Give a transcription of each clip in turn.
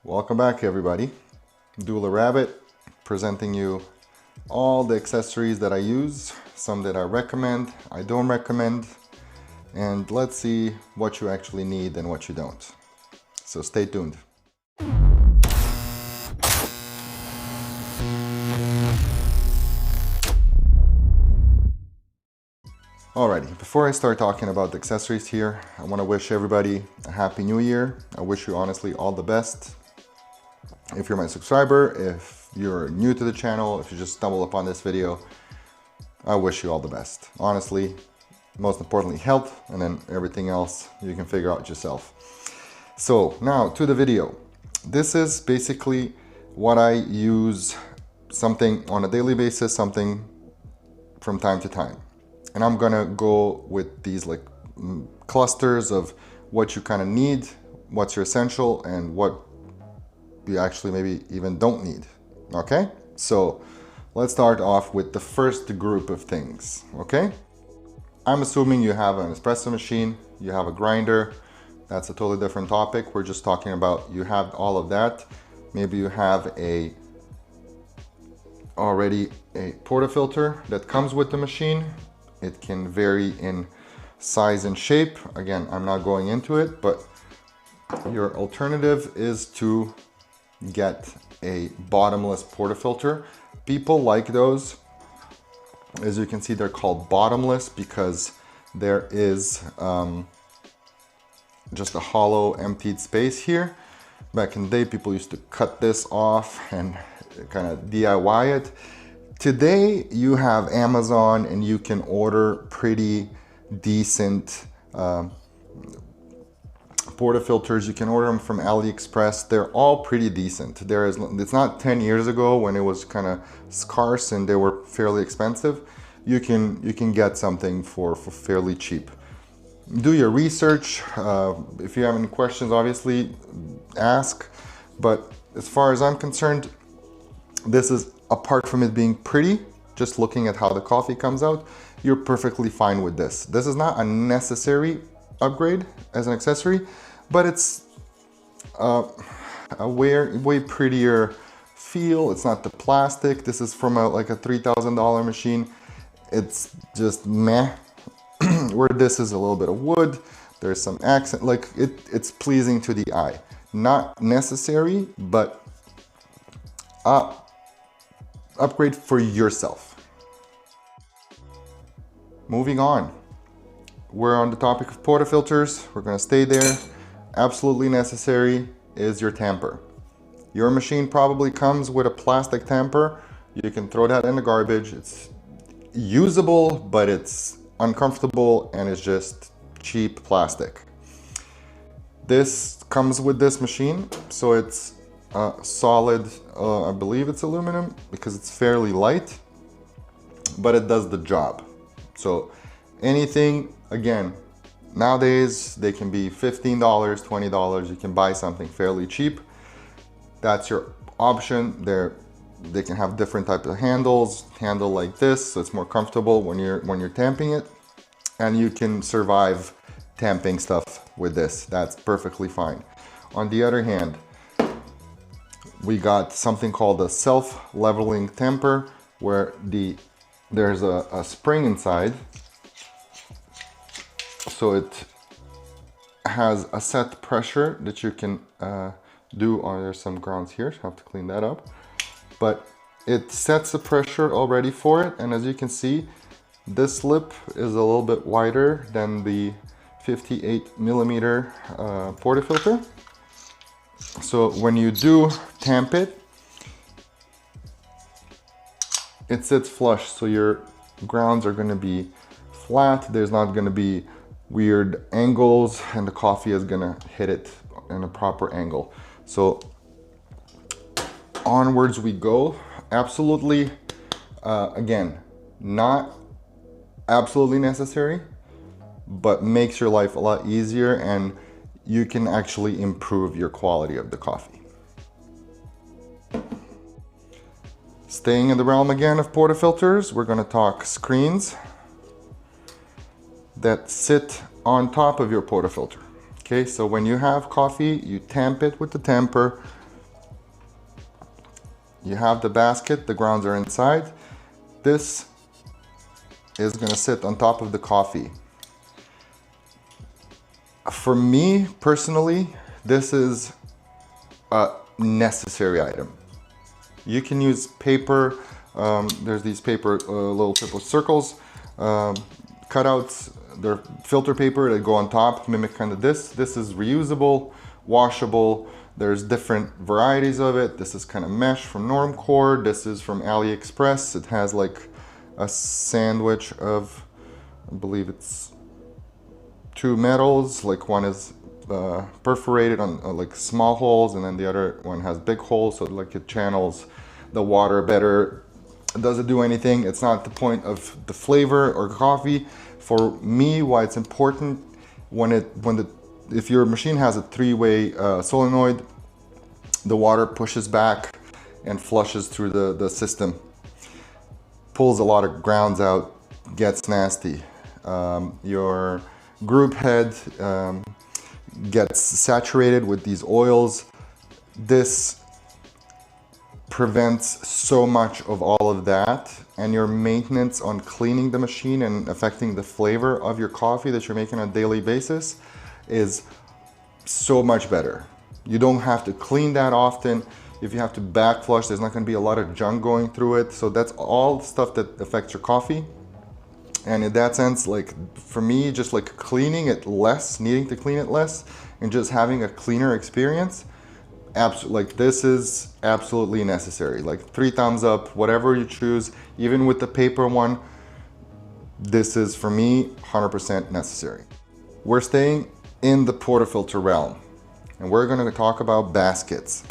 Welcome back, everybody. Dule Rabbit presenting you all the accessories that I use, some that I recommend, I don't recommend, and let's see what you actually need and what you don't. So stay tuned. Alrighty, before I start talking about the accessories here, I want to wish everybody a happy new year. I wish you honestly all the best. If you're my subscriber, if you're new to the channel, if you just stumbled upon this video, I wish you all the best. Honestly, most importantly, health, and then everything else you can figure out yourself. So now to the video. This is basically what I use, something on a daily basis, something from time to time. And I'm gonna go with these like clusters of what you kind of need, what's your essential, and what you actually maybe even don't need. Okay, so let's start off with the first group of things. Okay, I'm assuming you have an espresso machine, you have a grinder. That's a totally different topic. We're just talking about you have all of that. Maybe you have already a portafilter that comes with the machine. It can vary in size and shape. Again, I'm not going into it, but your alternative is to get a bottomless portafilter. People like those. As you can see, they're called bottomless because there is just a hollow emptied space here. Back in the day, people used to cut this off and kind of DIY it. Today, you have Amazon and you can order pretty decent portafilters. You can order them from AliExpress. They're all pretty decent. It's not 10 years ago when it was kind of scarce and they were fairly expensive. You can get something for fairly cheap. Do your research. If you have any questions, obviously ask. But as far as I'm concerned, this is, apart from it being pretty, just looking at how the coffee comes out, you're perfectly fine with this. This is not a necessary upgrade as an accessory, but it's a way prettier feel. It's not the plastic. This is from like a $3,000 machine. It's just meh. Where this is a little bit of wood, there's some accent, like it's pleasing to the eye. Not necessary, but upgrade for yourself. Moving on. We're on the topic of portafilters. We're gonna stay there. Absolutely necessary is your tamper. Your machine probably comes with a plastic tamper. You can throw that in the garbage. It's usable, but it's uncomfortable and it's just cheap plastic. This comes with this machine, so it's solid, I believe it's aluminum because it's fairly light, but it does the job. So anything, again, nowadays they can be $15, $20. You can buy something fairly cheap. That's your option. They can have different types of handles, handle like this, so it's more comfortable when you're tamping it, and you can survive tamping stuff with this. That's perfectly fine. On the other hand, we got something called a self-leveling tamper, where there's a spring inside, so it has a set pressure that you can do. Oh, there's some grounds here, so I have to clean that up. But it sets the pressure already for it, and as you can see, this lip is a little bit wider than the 58 millimeter portafilter. So when you do tamp it, it sits flush, so your grounds are going to be flat. There's not going to be weird angles, and the coffee is going to hit it in a proper angle. So onwards we go. Absolutely, again, not absolutely necessary, but makes your life a lot easier, and you can actually improve your quality of the coffee. Staying in the realm again of portafilters, we're going to talk screens that sit on top of your portafilter. Okay, so when you have coffee, you tamp it with the tamper. You have the basket, the grounds are inside. This is gonna sit on top of the coffee. For me personally, this is a necessary item. You can use paper, there's these paper, little triple circles, cutouts, they're filter paper that go on top, mimic kind of this. This is reusable, washable. There's different varieties of it. This is kind of mesh from Normcore. This is from AliExpress. It has like a sandwich of, I believe it's 2 metals. Like one is perforated on like small holes, and then the other one has big holes, so like it channels the water better. Does it do anything? It's not the point of the flavor or coffee. For me, why it's important, if your machine has a 3-way solenoid, the water pushes back and flushes through the system, pulls a lot of grounds out, gets nasty. Your group head gets saturated with these oils. This prevents so much of all of that, and your maintenance on cleaning the machine and affecting the flavor of your coffee that you're making on a daily basis is so much better. You don't have to clean that often. If you have to back flush, there's not going to be a lot of junk going through it. So that's all stuff that affects your coffee. And in that sense, like for me, just like cleaning it less, needing to clean it less, and just having a cleaner experience, like this is absolutely necessary. Like 3 thumbs up, whatever you choose, even with the paper one, this is for me 100% necessary. We're staying in the portafilter realm, and we're going to talk about baskets.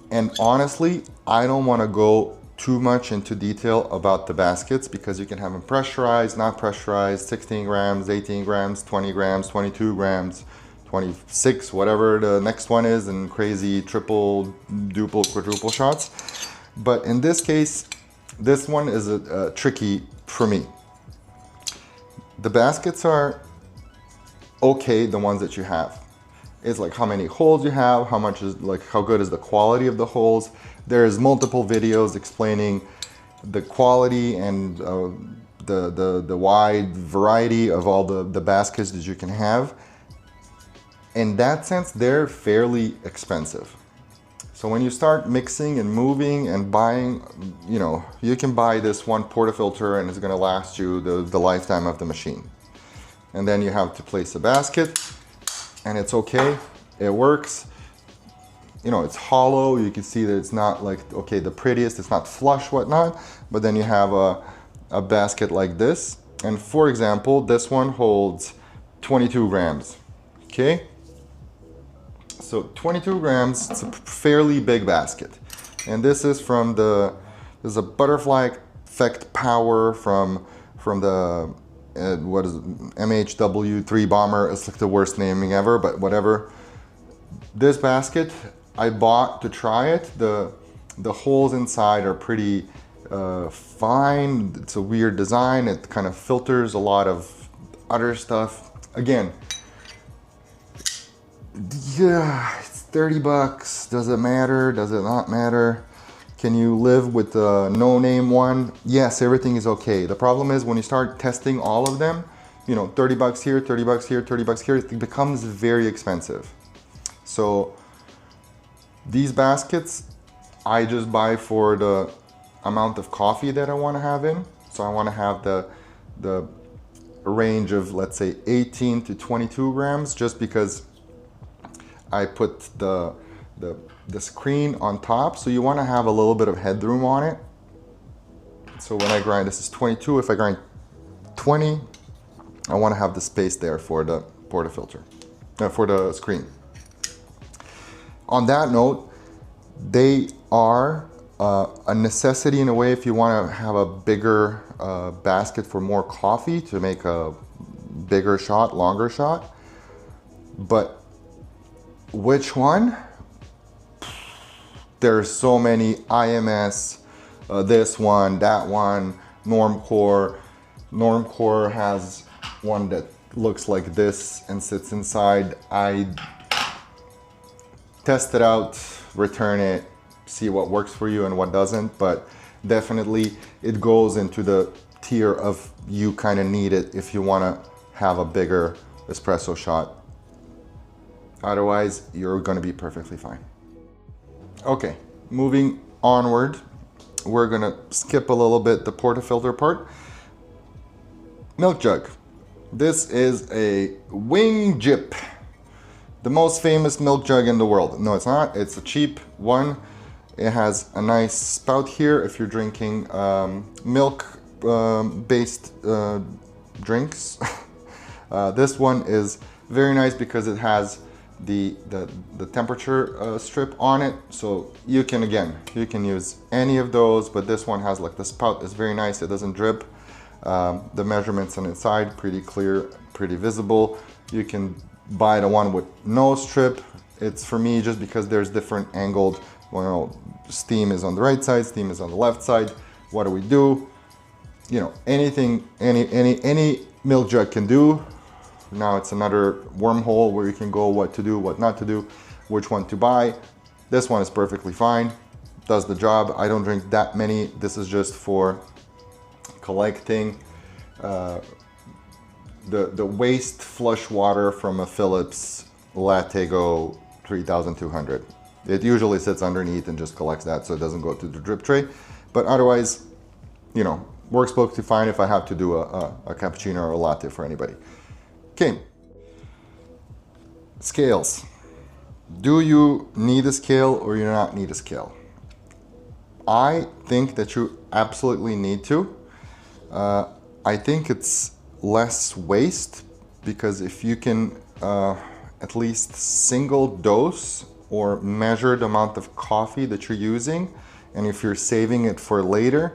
And honestly, I don't want to go too much into detail about the baskets, because you can have them pressurized, not pressurized, 16 grams, 18 grams, 20 grams, 22 grams, 26, whatever the next one is, and crazy triple, duple, quadruple shots. But in this case, this one is tricky for me. The baskets are okay, the ones that you have. It's like how many holes you have, how much is like, how good is the quality of the holes. There's multiple videos explaining the quality and the wide variety of all the baskets that you can have. In that sense, they're fairly expensive. So when you start mixing and moving and buying, you know, you can buy this one portafilter and it's gonna last you the lifetime of the machine. And then you have to place a basket, and it's okay, it works. You know, it's hollow, you can see that it's not like, okay, the prettiest, it's not flush, whatnot, but then you have a basket like this. And for example, this one holds 22 grams, okay? So 22 grams, it's a fairly big basket. And this is from there's a butterfly effect power from the, what is it, MHW3 bomber. It's like the worst naming ever, but whatever. This basket, I bought to try it. The holes inside are pretty fine. It's a weird design. It kind of filters a lot of other stuff. Again, yeah, it's 30 bucks. Does it matter? Does it not matter? Can you live with the no-name one? Yes, everything is okay. The problem is when you start testing all of them, you know, 30 bucks here, 30 bucks here, 30 bucks here, it becomes very expensive. So these baskets, I just buy for the amount of coffee that I want to have in. So I want to have the range of, let's say, 18 to 22 grams, just because I put the screen on top, so you want to have a little bit of headroom on it. So when I grind, this is 22. If I grind 20, I want to have the space there for the portafilter, for the screen. On that note, they are a necessity in a way if you want to have a bigger basket for more coffee, to make a bigger shot, longer shot. But which one? There's so many. IMS, this one, that one, Normcore. Normcore has one that looks like this and sits inside. I test it out, return it, see what works for you and what doesn't, but definitely it goes into the tier of you kind of need it if you want to have a bigger espresso shot. Otherwise, you're going to be perfectly fine. Okay, moving onward, we're going to skip a little bit the portafilter part. Milk jug. This is a wing jip, the most famous milk jug in the world. No, it's not. It's a cheap one. It has a nice spout here if you're drinking milk based drinks. This one is very nice because it has the temperature strip on it, so you can use any of those, but this one has like the spout is very nice. It doesn't drip. The measurements on its side pretty clear, pretty visible. You can buy the one with no strip. It's for me just because there's different angled, steam is on the right side, steam is on the left side. What do we do? Anything any milk jug can do. Now it's another wormhole where you can go what to do, what not to do, which one to buy. This one is perfectly fine, does the job. I don't drink that many. This is just for collecting the waste flush water from a Philips Latego 3200. It usually sits underneath and just collects that so it doesn't go to the drip tray. But otherwise, works perfectly fine if I have to do a cappuccino or a latte for anybody. Okay, scales. Do you need a scale or you not need a scale? I think that you absolutely need to. I think it's less waste because if you can at least single dose or measure the amount of coffee that you're using, and if you're saving it for later,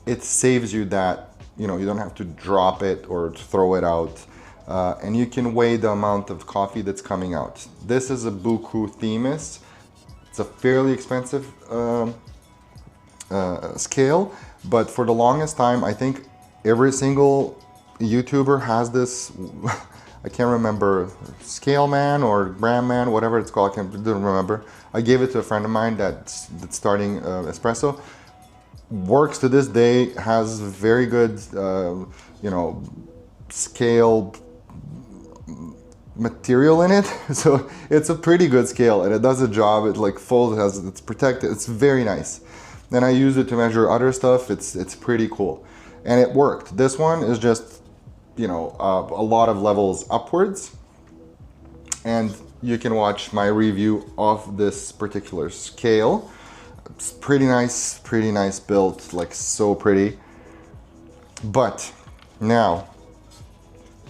it saves you that, you don't have to drop it or throw it out. And you can weigh the amount of coffee that's coming out. This is a Buku Themis. It's a fairly expensive scale, but for the longest time, I think every single YouTuber has this. I can't remember, Scale Man or Gram Man, whatever it's called. I don't remember. I gave it to a friend of mine that's starting Espresso. Works to this day. Has very good, scale material in it, so it's a pretty good scale and it does a job. It like folds, it's protected, it's very nice. Then I use it to measure other stuff. It's pretty cool and it worked. This one is just a lot of levels upwards, and you can watch my review of this particular scale. It's pretty nice built, like so pretty. But now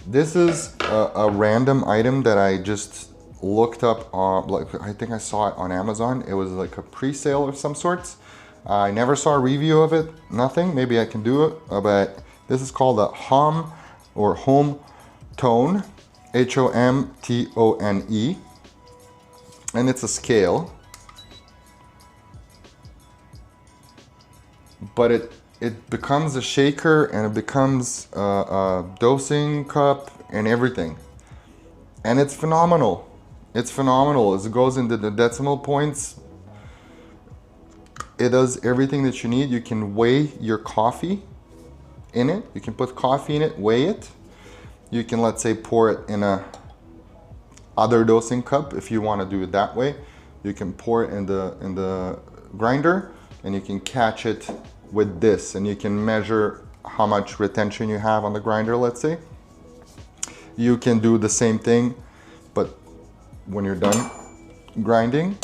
this is a random item that I just looked up on, I think I saw it on Amazon. It was like a pre-sale of some sorts. I never saw a review of it, nothing. Maybe I can do it, but this is called a Home Tone, H-O-M-T-O-N-E, and it's a scale, but it becomes a shaker and it becomes a dosing cup and everything. And it's phenomenal. It's phenomenal. As it goes into the decimal points, it does everything that you need. You can weigh your coffee in it. You can put coffee in it, weigh it. You can, let's say, pour it in a other dosing cup if you want to do it that way. You can pour it in the grinder and you can catch it with this, and you can measure how much retention you have on the grinder, let's say. You can do the same thing, but when you're done grinding,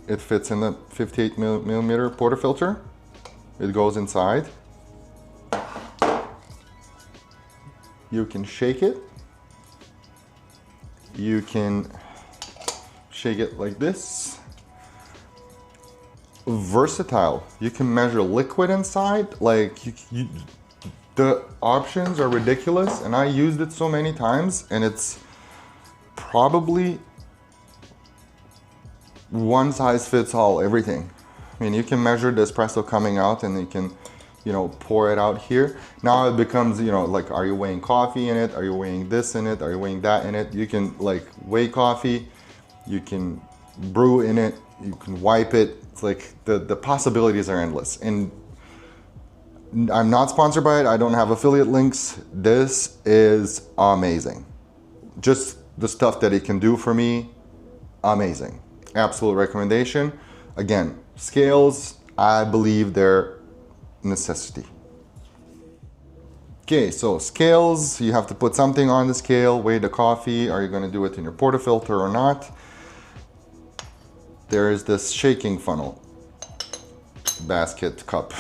it fits in the 58 millimeter portafilter. It goes inside. You can shake it. You can shake it like this. Versatile. You can measure liquid inside. Like the options are ridiculous, and I used it so many times, and it's probably one size fits all everything. I mean, you can measure the espresso coming out and you can, pour it out here. Now it becomes, like, are you weighing coffee in it? Are you weighing this in it? Are you weighing that in it? You can like weigh coffee. You can brew in it, you can wipe it. It's like the possibilities are endless. And I'm not sponsored by it. I don't have affiliate links. This is amazing. Just the stuff that it can do for me, amazing. Absolute recommendation. Again, scales, I believe they're necessity. Okay, so scales, you have to put something on the scale, weigh the coffee. Are you going to do it in your portafilter or not? There is this shaking funnel basket cup.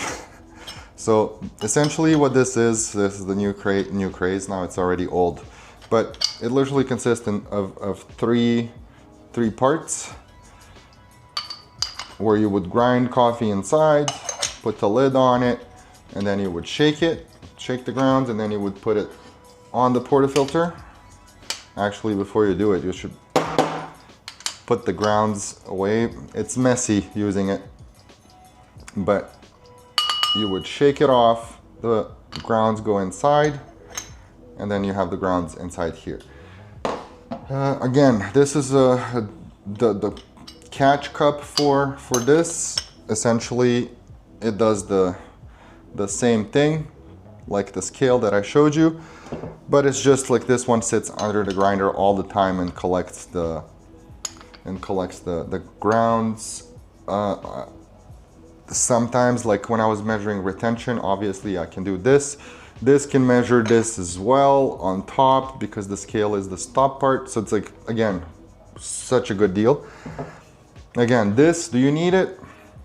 So essentially what this is the new craze. Now it's already old, but it literally consists of three parts where you would grind coffee inside, put the lid on it, and then you would shake the grounds, and then you would put it on the portafilter. Actually, before you do it, you should put the grounds away. It's messy using it, but you would shake it off, the grounds go inside, and then you have the grounds inside here. Again, this is the catch cup for this. Essentially, it does the same thing like the scale that I showed you, but it's just like this one sits under the grinder all the time and collects the grounds. Sometimes, like when I was measuring retention, obviously I can do this. This can measure this as well on top because the scale is the stop part. So it's like, again, such a good deal. Again, this, do you need it?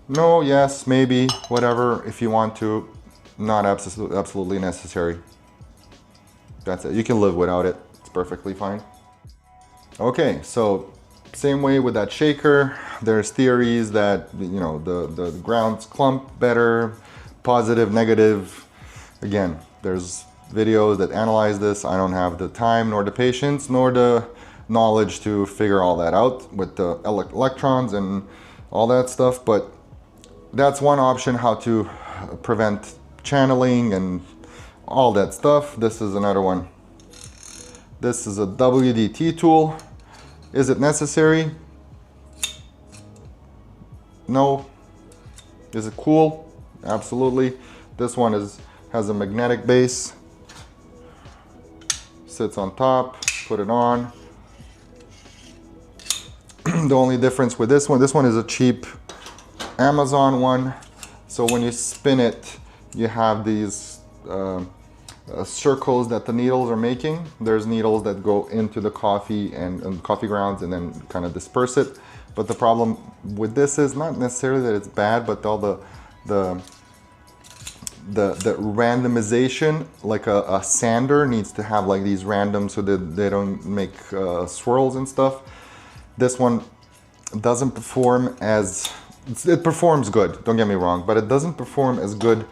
No, yes, maybe, whatever, if you want to. Not absolutely necessary. That's it. You can live without it. It's perfectly fine. Okay, so same way with that shaker. There's theories that, you know, the grounds clump better, positive, negative. Again, there's videos that analyze this. I don't have the time nor the patience nor the knowledge to figure all that out with the electrons and all that stuff, but that's one option, how to prevent channeling and all that stuff. This is another one. This is a WDT tool. Is it necessary? No. Is it cool? Absolutely. This one has a magnetic base. Sits on top, put it on. The only difference with this one is a cheap Amazon one. So when you spin it, you have these circles that the needles are making. There's needles that go into the coffee and coffee grounds and then kind of disperse it. But the problem with this is not necessarily that it's bad, but all the randomization, like a sander needs to have like these random so that they don't make swirls and stuff. This one doesn't perform as, it performs good, don't get me wrong, but it doesn't perform as good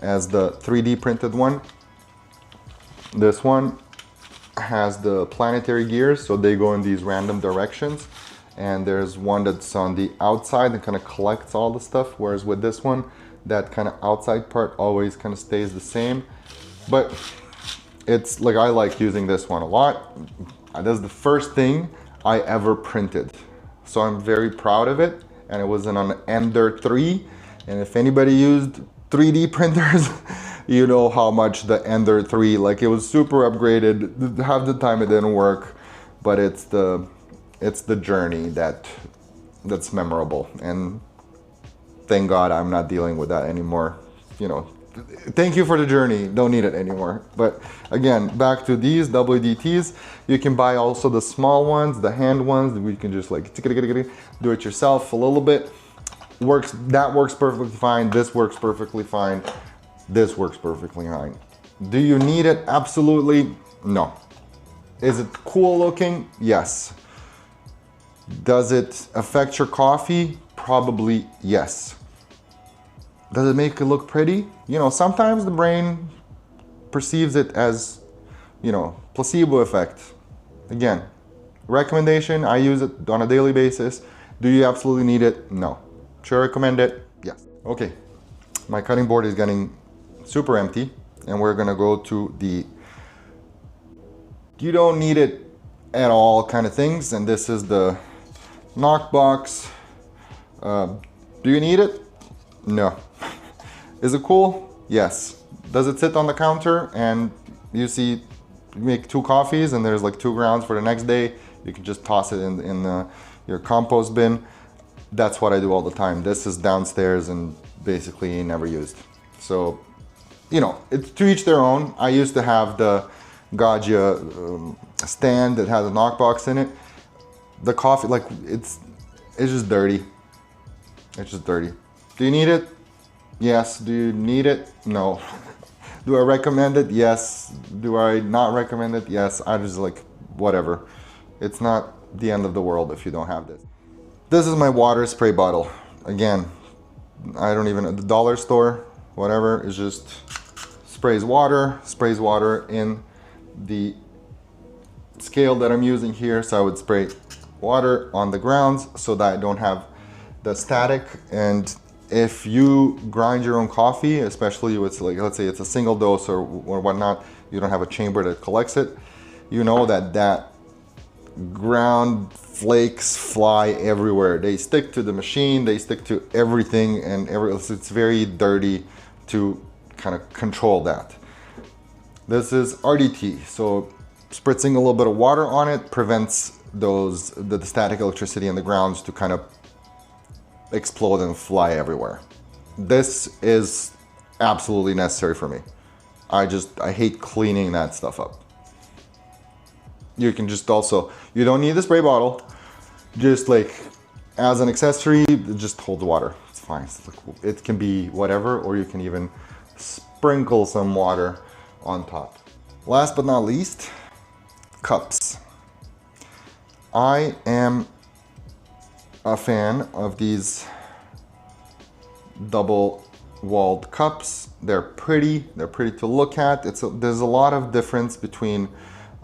as the 3D printed one. This one has the planetary gears, so they go in these random directions. And there's one that's on the outside that kind of collects all the stuff, whereas with this one, that kind of outside part always kind of stays the same. But it's like, I like using this one a lot. That's the first thing I ever printed, so I'm very proud of it. And it was on an Ender 3, and if anybody used 3D printers, you know how much the Ender 3, like, it was super upgraded. Half the time it didn't work, but it's the journey that's memorable. And thank God I'm not dealing with that anymore. You know, thank you for the journey, don't need it anymore. But again, back to these WDTs, you can buy also the small ones, the hand ones, we can just like do it yourself a little bit. That works perfectly fine. This works perfectly fine. This works perfectly fine. Do you need it? Absolutely no. Is it cool looking? Yes. Does it affect your coffee? Probably yes. Does it make it look pretty? You know, sometimes the brain perceives it as, you know, placebo effect. Again, recommendation, I use it on a daily basis. Do you absolutely need it? No. Should I recommend it? Yes. Okay, my cutting board is getting super empty, and we're gonna go to the you don't need it at all kind of things, and this is the Knockbox. Do you need it? No. Is it cool? Yes. Does it sit on the counter and you see, you make 2 coffees and there's like 2 grounds for the next day? You can just toss it in your compost bin. That's what I do all the time. This is downstairs and basically never used. So, you know, it's to each their own. I used to have the Gaggia stand that has a knockbox in it. The coffee, like, it's just dirty. It's just dirty. Do you need it? Yes. Do you need it? No. Do I recommend it? Yes. Do I not recommend it? Yes. I just like, whatever. It's not the end of the world if you don't have this. This is my water spray bottle. Again, I don't even, the dollar store, whatever, is just sprays water in the scale that I'm using here. So I would spray water on the grounds so that I don't have the static. And if you grind your own coffee, especially with, like, let's say it's a single dose or whatnot, you don't have a chamber that collects it, you know that ground flakes fly everywhere. They stick to the machine, they stick to everything, and it's very dirty to kind of control that. This is RDT, so spritzing a little bit of water on it prevents the static electricity in the grounds to kind of explode and fly everywhere. This is absolutely necessary for me. I hate cleaning that stuff up. You can just also, you don't need the spray bottle, just like as an accessory, it just holds water. It's fine. It can be whatever, or you can even sprinkle some water on top. Last but not least, cups. I am a fan of these double walled cups. They're pretty to look at. There's a lot of difference between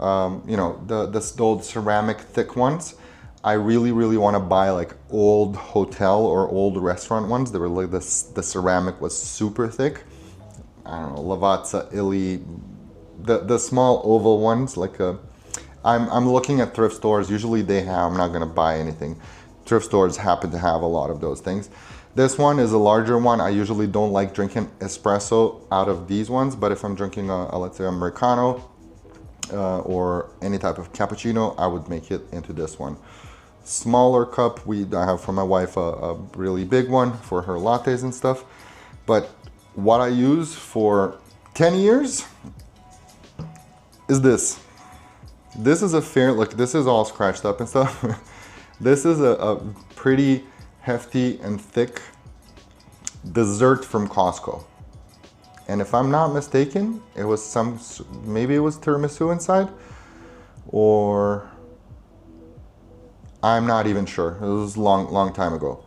you know, the old ceramic thick ones. I really want to buy like old hotel or old restaurant ones. They were like the ceramic was super thick. I don't know, Lavazza, Illy, the small oval ones. Like I'm looking at thrift stores. Usually they have. I'm not gonna buy anything. Thrift stores happen to have a lot of those things. This one is a larger one. I usually don't like drinking espresso out of these ones, but if I'm drinking let's say Americano, or any type of cappuccino, I would make it into this one. Smaller cup, I have for my wife a really big one for her lattes and stuff. But what I use for 10 years is this. This is a fair, like, this is all scratched up and stuff. This is a pretty hefty and thick dessert from Costco. And if I'm not mistaken, it was maybe it was tiramisu inside, or I'm not even sure. It was a long time ago.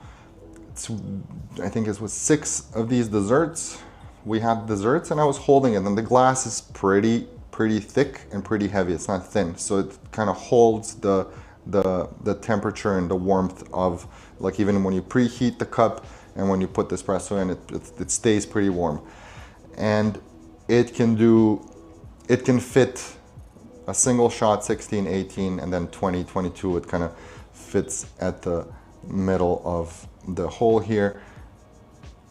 I think it was 6 of these desserts. We had desserts and I was holding it, and the glass is pretty thick and pretty heavy. It's not thin, so it kind of holds the temperature and the warmth of, like, even when you preheat the cup and when you put the espresso in, it stays pretty warm. And it can fit a single shot, 16, 18, and then 20, 22. It kind of fits at the middle of the hole here.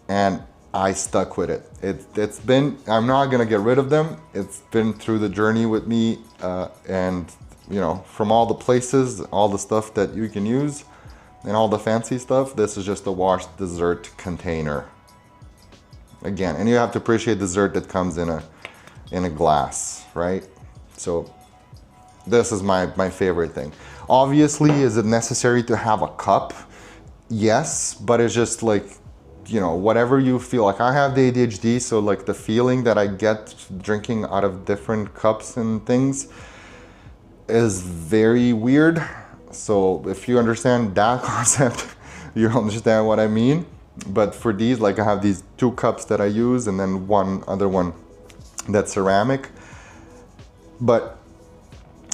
And I stuck with it. It's been, I'm not gonna get rid of them. It's been through the journey with me, and you know, from all the places, all the stuff that you can use and all the fancy stuff, this is just a washed dessert container. Again, and you have to appreciate dessert that comes in a glass, right? So this is my favorite thing. Obviously, is it necessary to have a cup? Yes, but it's just like, you know, whatever you feel. Like, I have the ADHD, so like the feeling that I get drinking out of different cups and things is very weird. So if you understand that concept, you understand what I mean. But for these, like, I have these 2 cups that I use, and then one other one that's ceramic. But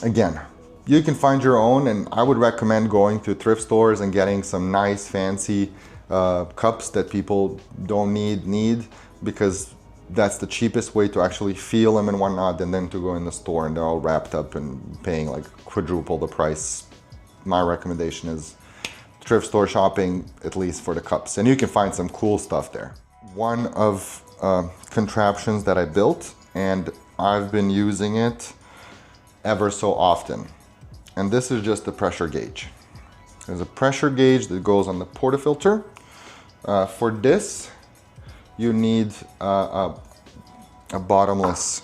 again, you can find your own, and I would recommend going to thrift stores and getting some nice fancy cups that people don't need, because that's the cheapest way to actually feel them and whatnot, and then to go in the store and they're all wrapped up and paying like quadruple the price. My recommendation is thrift store shopping, at least for the cups. And you can find some cool stuff there. One of contraptions that I built, and I've been using it ever so often. And this is just the pressure gauge. There's a pressure gauge that goes on the portafilter. For this, you need a bottomless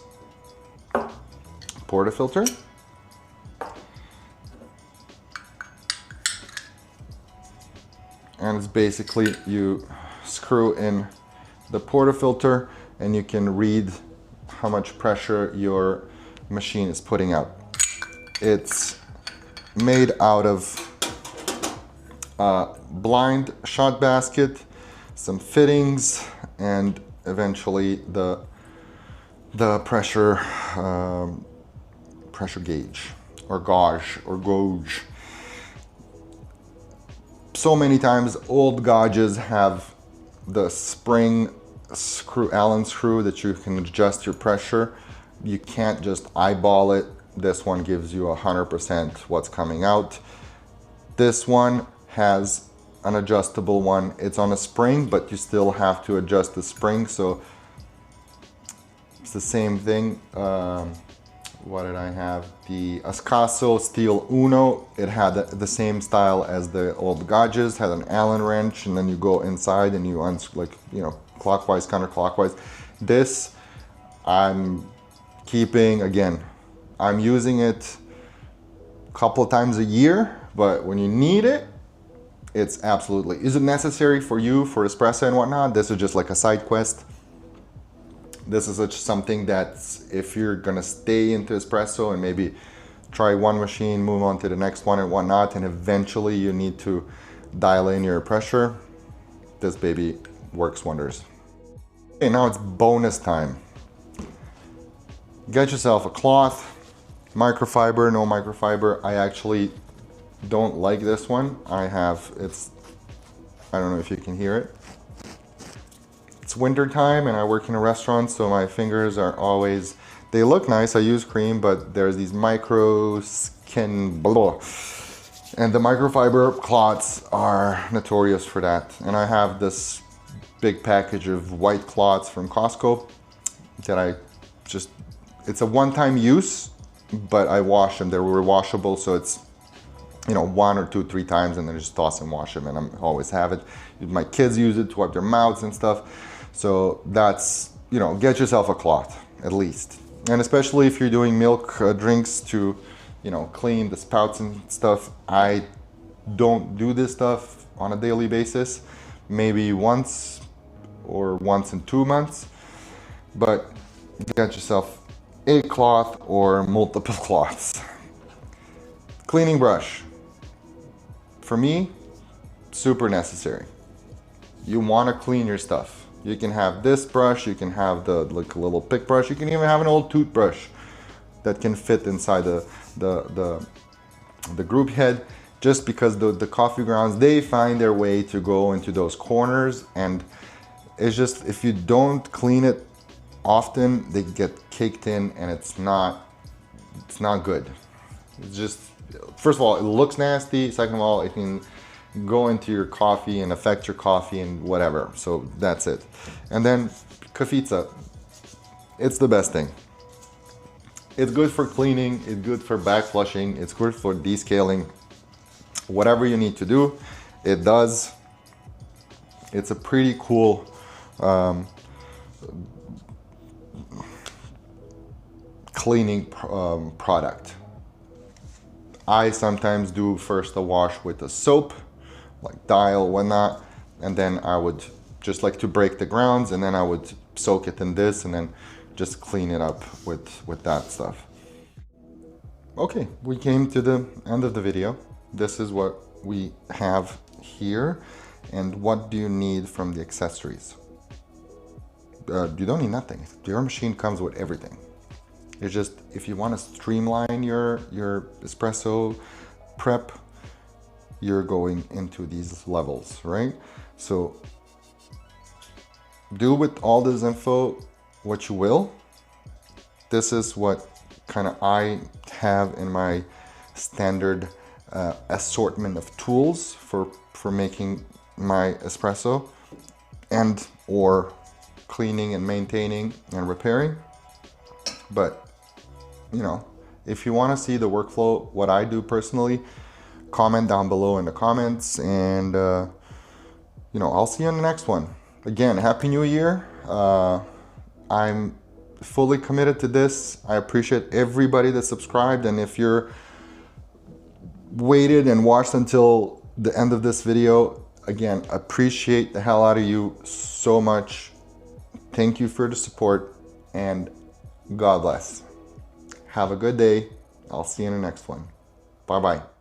portafilter. And it's basically, you screw in the portafilter and you can read how much pressure your machine is putting out. It's made out of a blind shot basket, some fittings, and eventually the pressure gauge or gauge. So many times old Gaggias have the spring screw, Allen screw, that you can adjust your pressure. You can't just eyeball it. This one gives you 100% what's coming out. This one has an adjustable one. It's on a spring, but you still have to adjust the spring. So it's the same thing. What did I have? The Espresso Steel Uno. It had the same style as the old Gaggias, had an Allen wrench, and then you go inside and you clockwise, counterclockwise. This I'm keeping, again, I'm using it a couple of times a year, but when you need it, it's absolutely. Is it necessary for you for espresso and whatnot? This is just like a side quest. This is just something that if you're gonna stay into espresso and maybe try one machine, move on to the next one and whatnot, and eventually you need to dial in your pressure, this baby works wonders. Okay, now it's bonus time. Get yourself a cloth, microfiber, no microfiber. I actually don't like this one. I don't know if you can hear it. It's winter time and I work in a restaurant, so my fingers are always, they look nice. I use cream, but there's these micro skin, blah. And the microfiber cloths are notorious for that. And I have this big package of white cloths from Costco that it's a one-time use, but I wash them. They're washable, so it's, 1 or 2, 3 times, and then just toss and wash them, and I always have it. My kids use it to wipe their mouths and stuff. So that's, get yourself a cloth, at least. And especially if you're doing milk drinks to, clean the spouts and stuff. I don't do this stuff on a daily basis, maybe once or once in 2 months, but get yourself a cloth or multiple cloths. Cleaning brush. For me, super necessary. You want to clean your stuff. You can have this brush, you can have the little pick brush, you can even have an old toothbrush that can fit inside the group head, just because the coffee grounds, they find their way to go into those corners, and it's just, if you don't clean it often, they get caked in and it's not good. It's just, first of all, it looks nasty. Second of all, it can go into your coffee and affect your coffee and whatever. So that's it. And then kafitsa, it's the best thing. It's good for cleaning, it's good for back flushing, it's good for descaling. Whatever you need to do, it does. It's a pretty cool cleaning product. I sometimes do first a wash with a soap, like Dial, whatnot, and then I would just like to break the grounds, and then I would soak it in this and then just clean it up with that stuff. Okay, we came to the end of the video. This is what we have here. And what do you need from the accessories? You don't need nothing. Your machine comes with everything. It's just, if you want to streamline your espresso prep, you're going into these levels, right? So do with all this info what you will. This is what kind of I have in my standard assortment of tools for for making my espresso and or cleaning and maintaining and repairing. But you know, if you want to see the workflow, what I do personally, comment down below in the comments, and you know, I'll see you on the next one. Again, Happy New Year. I'm fully committed to this. I appreciate everybody that subscribed, and if you're waited and watched until the end of this video, again, appreciate the hell out of you so much. Thank you for the support, and God bless. Have a good day. I'll see you in the next one. Bye bye.